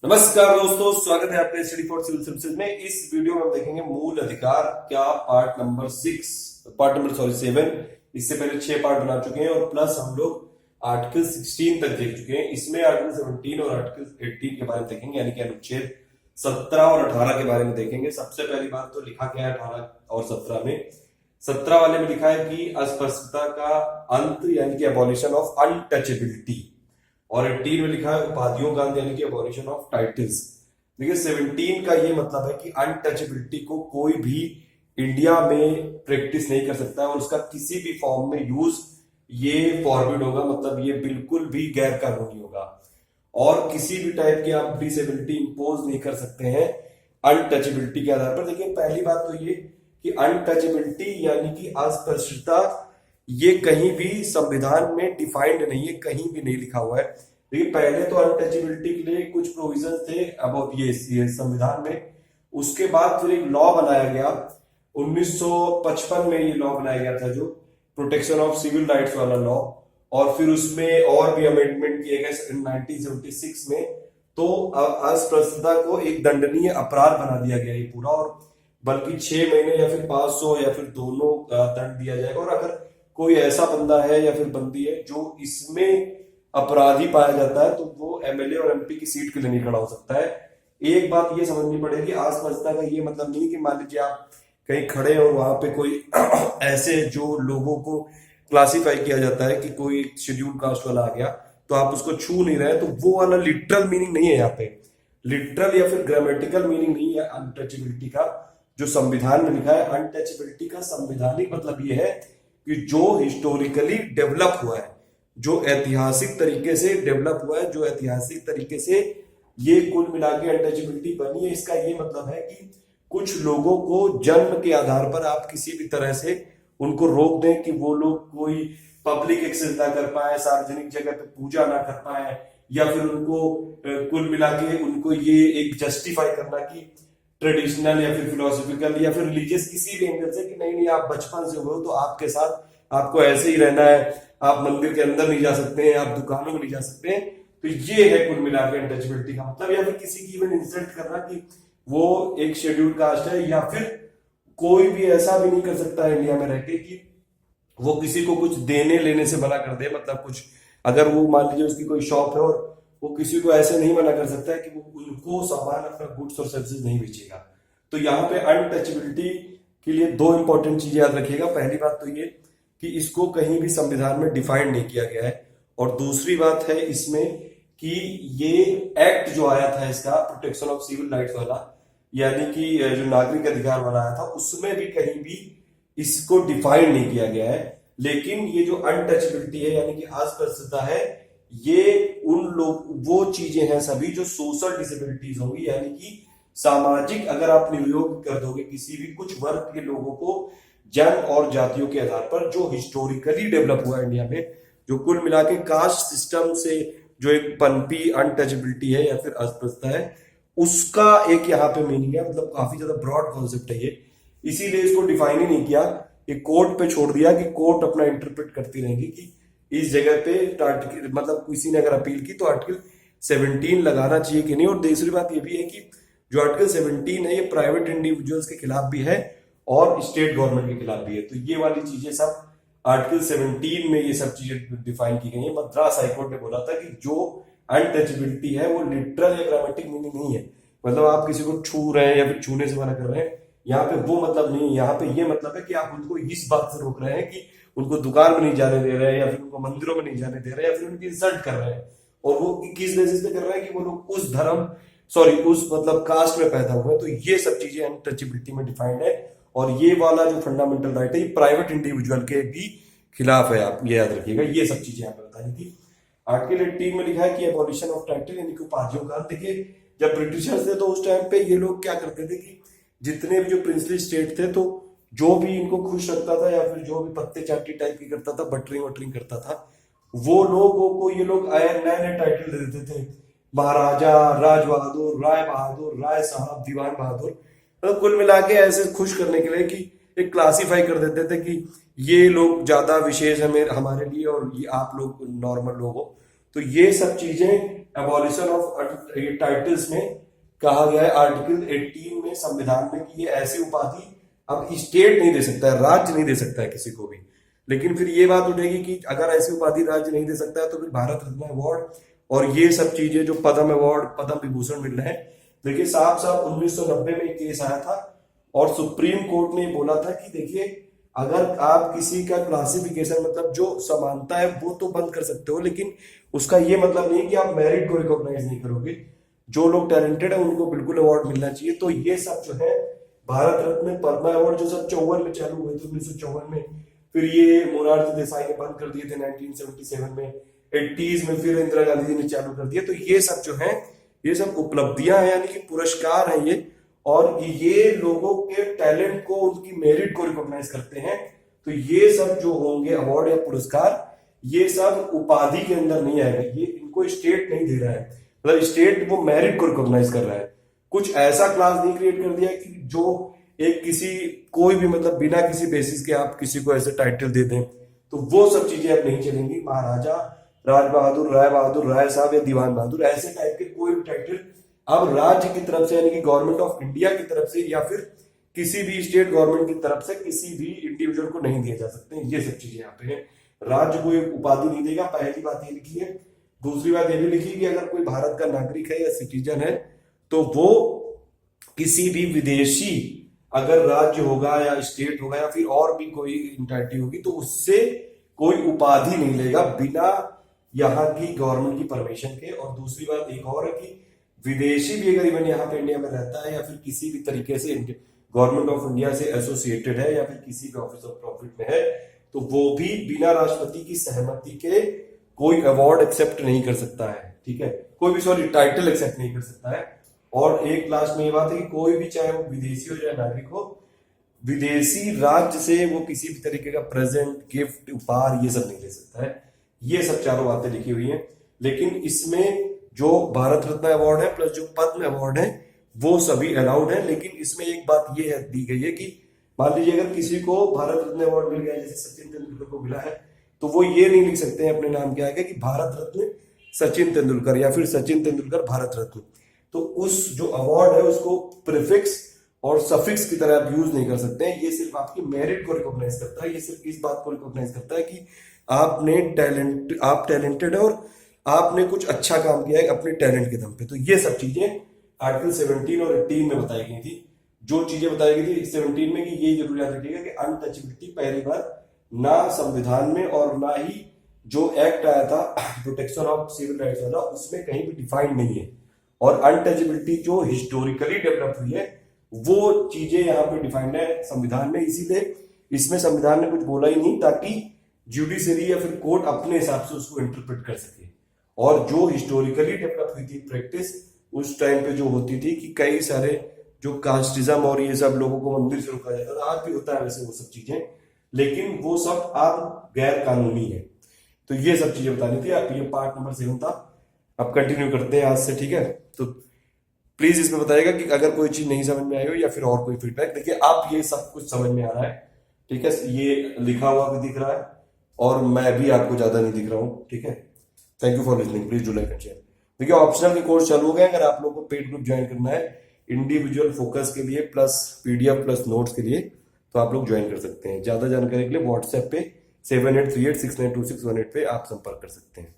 नमस्कार दोस्तों, स्वागत है आपका स्टडी फॉर सिविल सर्विसेज में। इस वीडियो में हम देखेंगे मूल अधिकार क्या पार्ट नंबर 7। इससे पहले 6 पार्ट बना चुके हैं और प्लस हम लोग आर्टिकल 16 तक देख चुके हैं। इसमें आर्टिकल 17 और आर्टिकल 18 के बारे में देखेंगे, यानी कि अनुच्छेद 17 और 18 के बारे में देखेंगे। सबसे पहली बात तो लिखा गया है 18 और 17 में। 17 वाले में लिखा है कि अस्पृश्यता का अंत, यानी कि एबॉलिशन ऑफ अनटचेबिलिटी, और 18 में लिखा है उपाधियों का अंत, यानी कि एबॉलिशन ऑफ टाइटल्स। देखिए 17 का ये मतलब है कि अनटचेबिलिटी को कोई भी इंडिया में प्रैक्टिस नहीं कर सकता और उसका किसी भी फॉर्म में यूज ये फॉरबिड होगा, मतलब ये बिल्कुल भी गैर कानूनी होगा। और किसी भी टाइप की आप डिसेबिलिटी इंपोज नहीं कर सकते हैं अनटचेबिलिटी के आधार पर। देखिए पहली बात तो ये कि अनटचेबिलिटी यानी कि अस्पृश्यता ये कहीं भी संविधान में डिफाइंड नहीं है, कहीं भी नहीं लिखा हुआ है। देखिए पहले तो अनटचेबिलिटी के लिए कुछ प्रोविजन थे अबाउट ये संविधान में। उसके बाद फिर एक लॉ बनाया गया 1955 में, ये लॉ बनाया गया था जो प्रोटेक्शन ऑफ सिविल राइट्स वाला लॉ, और फिर उसमें और भी अमेंडमेंट किए गए 1976 में। तो अस्पृश्यता को एक दंडनीय अपराध बना दिया गया ये पूरा, और बल्कि 6 महीने या फिर 500 या फिर दोनों दंड दिया जाएगा। और अगर कोई ऐसा बंदा है या फिर बंदी है जो इसमें अपराधी पाया जाता है तो वो एमएलए और एमपी की सीट के लिए नहीं खड़ा हो सकता है। एक बात ये समझनी पड़ेगी, अस्पृश्यता का ये मतलब नहीं कि मान लीजिए आप कहीं खड़े हैं और वहां पे कोई ऐसे जो लोगों को क्लासिफाई किया जाता है कि कोई शेड्यूल कास्ट वाला आ गया तो आप उसको छू नहीं रहे, तो वो वाला लिटरल मीनिंग नहीं है यहाँ पे। लिटरल या फिर ग्रामेटिकल मीनिंग नहीं है अनटचेबिलिटी का जो संविधान में लिखा है। अनटचेबिलिटी का संवैधानिक मतलब ये है कि जो हिस्टोरिकली डेवलप हुआ है, जो ऐतिहासिक तरीके से डेवलप हुआ है, जो ऐतिहासिक तरीके से ये कुल मिला के अनटचेबिलिटी बनी है। इसका ये मतलब है कि कुछ लोगों को जन्म के आधार पर आप किसी भी तरह से उनको रोक दें कि वो लोग कोई पब्लिक एक्सेस ना कर पाए, सार्वजनिक जगह पे पूजा ना कर पाए, या फिर उनको कुल मिला के उनको ये एक जस्टिफाई करना कि ट्रेडिशनल या फिर फिलोसफिकल या फिर रिलीजियस किसी भी एंगल से कि नहीं नहीं आप बचपन से हो तो आपके साथ आपको ऐसे ही रहना है, आप मंदिर के अंदर नहीं जा सकते हैं, आप दुकानों में नहीं जा सकते हैं। तो ये है कुल मिला के अनटचेबिलिटी का मतलब। या फिर किसी की इवन इंसल्ट करना कि वो एक शेड्यूल कास्ट है, या फिर कोई भी ऐसा भी नहीं कर सकता है इंडिया में रहकर कि वो किसी को कुछ देने लेने से मना कर दे। मतलब कुछ अगर वो मान लीजिए उसकी कोई शॉप है और वो किसी को ऐसे नहीं मना कर सकता है कि वो उनको सामान अपना गुड्स और सर्विसेज नहीं बेचेगा। तो यहाँ पे अनटचेबिलिटी के लिए 2 इंपॉर्टेंट चीजें याद रखिएगा। पहली बात तो ये कि इसको कहीं भी संविधान में डिफाइंड नहीं किया गया है, और दूसरी बात है इसमें कि ये एक्ट जो आया था इसका प्रोटेक्शन ऑफ सिविल राइट्स वाला, यानी कि जो नागरिक अधिकार वाला आया था, उसमें भी कहीं भी इसको डिफाइन नहीं किया गया है। लेकिन ये जो अनटचेबिलिटी है यानी कि अस्पृश्यता है, ये उन लोग वो चीजें हैं सभी जो सोशल डिसेबिलिटीज होंगी, यानी कि सामाजिक अगर आप नियोग कर दोगे किसी भी कुछ वर्ग के लोगों को जन्म और जातियों के आधार पर, जो हिस्टोरिकली डेवलप हुआ इंडिया में, जो कुल मिला के कास्ट सिस्टम से जो एक पनपी अनटचेबिलिटी है या फिर अस्पृश्यता है, उसका एक यहाँ पे मीनिंग है। मतलब काफी ज्यादा ब्रॉड कॉन्सेप्ट है ये, इसीलिए इसको डिफाइन ही नहीं किया, ये कोर्ट पे छोड़ दिया कि कोर्ट अपना इंटरप्रेट करती रहेगी कि इस जगह पे मतलब किसी ने अगर अपील की तो आर्टिकल 17 लगाना चाहिए कि नहीं। और दूसरी बात ये भी है कि जो आर्टिकल 17 है ये प्राइवेट इंडिविजुअल्स के खिलाफ भी है और स्टेट गवर्नमेंट के खिलाफ भी है। तो ये वाली चीजें सब आर्टिकल 17 में ये सब चीजें डिफाइन की गई है। मद्रास हाईकोर्ट ने बोला था कि जो अनटचेबिलिटी है वो लिटरल या ग्रामेटिक मीनिंग नहीं है, मतलब आप किसी को छू रहे हैं या फिर छूने से मना कर रहे हैं, यहाँ पे वो मतलब नहीं है। यहाँ पे ये मतलब है कि आप उनको इस बात से रोक रहे हैं कि उनको दुकान में नहीं जाने दे रहे हैं, या फिर उनको मंदिरों में नहीं जाने दे रहे हैं, या फिर उनकी इंसल्ट कर रहे हैं। और वो किस बेसिस पे कर रहे हैं कि वो लोग उस धर्म उस मतलब कास्ट में पैदा हुए। तो ये सब चीजें अनटचेबिलिटी में डिफाइंड है, और ये वाला जो फंडामेंटल राइट है ये प्राइवेट इंडिविजुअल के भी खिलाफ है, आप ये याद रखिएगा। ये सब चीजें यहाँ पे बतानी थी। आर्टिकल 18 में लिखा है कि एबॉलिशन ऑफ टाइटल, यानी कि उपाधियों का। देखिए जब ब्रिटिशर्स थे तो उस टाइम पे ये लोग क्या करते थे कि जितने भी जो प्रिंसली स्टेट थे, तो जो भी इनको खुश रखता था या फिर जो भी पत्ते चाटी टाइप की करता था, बटरिंग वटरिंग करता था, वो लोगों को ये लोग नए नए टाइटल दे देते थे। महाराजा, राज बहादुर, राय बहादुर, राय साहब, दीवान बहादुर। तो कुल मिला के ऐसे खुश करने के लिए कि एक क्लासिफाई कर देते थे कि ये लोग ज्यादा विशेष है हमारे लिए और ये आप लोग नॉर्मल लोग हो। तो ये सब चीजें एबॉलिशन ऑफ टाइटल्स में कहा गया है आर्टिकल 18 में संविधान में कि ये ऐसी उपाधि अब स्टेट नहीं दे सकता है, राज्य नहीं दे सकता है किसी को भी। लेकिन फिर ये बात उठेगी कि अगर ऐसी उपाधि राज्य नहीं दे सकता है तो फिर भारत रत्न अवार्ड और ये सब चीजें जो पद्म अवार्ड, पद्म विभूषण मिल रहे हैं। देखिए साफ साफ 1990 में एक केस आया था और सुप्रीम कोर्ट ने बोला था कि देखिए अगर आप किसी का क्लासिफिकेशन मतलब जो समानता है वो तो बंद कर सकते हो, लेकिन उसका ये मतलब नहीं कि आप मेरिट को रिकॉग्नाइज नहीं करोगे। जो लोग टैलेंटेड है उनको बिल्कुल अवार्ड मिलना चाहिए। तो ये सब जो है भारत रत्न, पद्म अवार्ड जो सब 54 में चालू हुए थे 1954 में, फिर ये मोरारजी देसाई ने बंद कर दिए थे 1977 में, 80s में फिर इंदिरा गांधी जी ने चालू कर दिया। तो ये सब जो है ये सब उपलब्धियां हैं, यानी कि पुरस्कार हैं ये, और ये लोगों के टैलेंट को, उनकी मेरिट को रिकॉग्नाइज करते हैं। तो ये सब जो होंगे अवार्ड या पुरस्कार, ये सब उपाधि के अंदर नहीं आएगा, ये इनको स्टेट नहीं दे रहा है, मतलब स्टेट वो मेरिट को रिकॉग्नाइज कर रहा है। कुछ ऐसा क्लास नहीं क्रिएट कर दिया कि जो एक किसी कोई भी मतलब बिना किसी बेसिस के आप किसी को ऐसे टाइटल दे दें, तो वो सब चीजें अब नहीं चलेंगी। महाराजा राज बहादुर, राय बहादुर, राय साहब या दीवान बहादुर, ऐसे टाइप के कोई भी टाइटल अब राज्य की तरफ से यानी कि गवर्नमेंट ऑफ इंडिया की तरफ से या फिर किसी भी स्टेट गवर्नमेंट की तरफ से किसी भी इंडिविजुअल को नहीं दिए जा सकते। ये सब चीजें यहाँ पे है। राज्य कोई उपाधि नहीं देगा, पहली बात ये लिखी है। दूसरी बात ये भी लिखी कि अगर कोई भारत का नागरिक है या सिटीजन है तो वो किसी भी विदेशी अगर राज्य होगा या स्टेट होगा या फिर और भी कोई इंटाइटी होगी तो उससे कोई उपाधि नहीं लेगा बिना यहाँ की गवर्नमेंट की परमिशन के। और दूसरी बात एक और है कि विदेशी भी अगर इवन यहाँ पे इंडिया में रहता है या फिर किसी भी तरीके से गवर्नमेंट ऑफ इंडिया से एसोसिएटेड है या फिर किसी भी ऑफिस ऑफ प्रॉफिट में है, तो वो भी बिना राष्ट्रपति की सहमति के कोई अवार्ड एक्सेप्ट नहीं कर सकता है। ठीक है, कोई भी सॉरी टाइटल एक्सेप्ट नहीं कर सकता है। और एक लास्ट में ये बात है कि कोई भी चाहे वो विदेशी हो चाहे नागरिक हो, विदेशी राज्य से वो किसी भी तरीके का प्रेजेंट, गिफ्ट, उपहार ये सब नहीं ले सकता है। ये सब चारों बातें लिखी हुई हैं। लेकिन इसमें जो भारत रत्न अवार्ड है प्लस जो पद्म अवार्ड है वो सभी अलाउड है। लेकिन इसमें एक बात ये है दी गई है कि मान लीजिए अगर किसी को भारत रत्न अवार्ड मिल गया, जैसे सचिन तेंदुलकर को मिला है, तो वो ये नहीं लिख सकते हैं अपने नाम के आगे कि भारत रत्न सचिन तेंदुलकर या फिर सचिन तेंदुलकर भारत रत्न। तो उस जो अवार्ड है उसको प्रीफिक्स और सफिक्स की तरह आप यूज नहीं कर सकते हैं। ये सिर्फ आपकी मेरिट को रिकॉग्नाइज करता है। ये सिर्फ इस बात को रिकॉग्नाइज करता है कि आप टैलेंटेड है और आपने कुछ अच्छा काम किया है अपने टैलेंट के दम पे। तो ये सब चीजें आर्टिकल 17 और 18 में बताई गई थी। जो चीजें बताई गई थी 17 में कि ये जरूर याद रखिएगा कि अनटचेबिलिटी पहली बार ना संविधान में और ना ही जो एक्ट आया था प्रोटेक्शन ऑफ सिविल राइट्स वाला उसमें कहीं भी डिफाइंड नहीं है। और अनटचेबिलिटी जो हिस्टोरिकली डेवलप हुई है वो चीजें यहाँ पे डिफाइंड है संविधान में। इसीलिए इसमें संविधान ने कुछ बोला ही नहीं ताकि जुडिशरी या फिर कोर्ट अपने हिसाब से उसको इंटरप्रेट कर सके। और जो हिस्टोरिकली डेवलप हुई थी प्रैक्टिस उस टाइम पे जो होती थी कि कई सारे जो कास्टिज्म और ये सब लोगों को मंदिर से रोका जाता था, आज भी होता है वैसे वो सब चीजें, लेकिन वो सब आप गैर कानूनी है। तो ये सब चीजें बतानी थी। आप ये पार्ट नंबर 7 था, अब कंटिन्यू करते हैं आज से। ठीक है, तो प्लीज इसमें बताइएगा कि अगर कोई चीज नहीं समझ में आई हो या फिर और कोई फीडबैक। देखिए आप ये सब कुछ समझ में आ रहा है, ठीक है, ये लिखा हुआ भी दिख रहा है और मैं भी आपको ज्यादा नहीं दिख रहा हूँ। ठीक है, thank you for listening, please do like and share. देखिए ऑप्शनल के कोर्स चालू हो गए। अगर आप लोगों को पेड ग्रुप ज्वाइन करना है इंडिविजुअल फोकस के लिए प्लस पीडीएफ प्लस नोट्स के लिए, तो आप लोग ज्वाइन कर सकते हैं। ज्यादा जानकारी के लिए व्हाट्सएप पे 7838692618 पे आप संपर्क कर सकते हैं।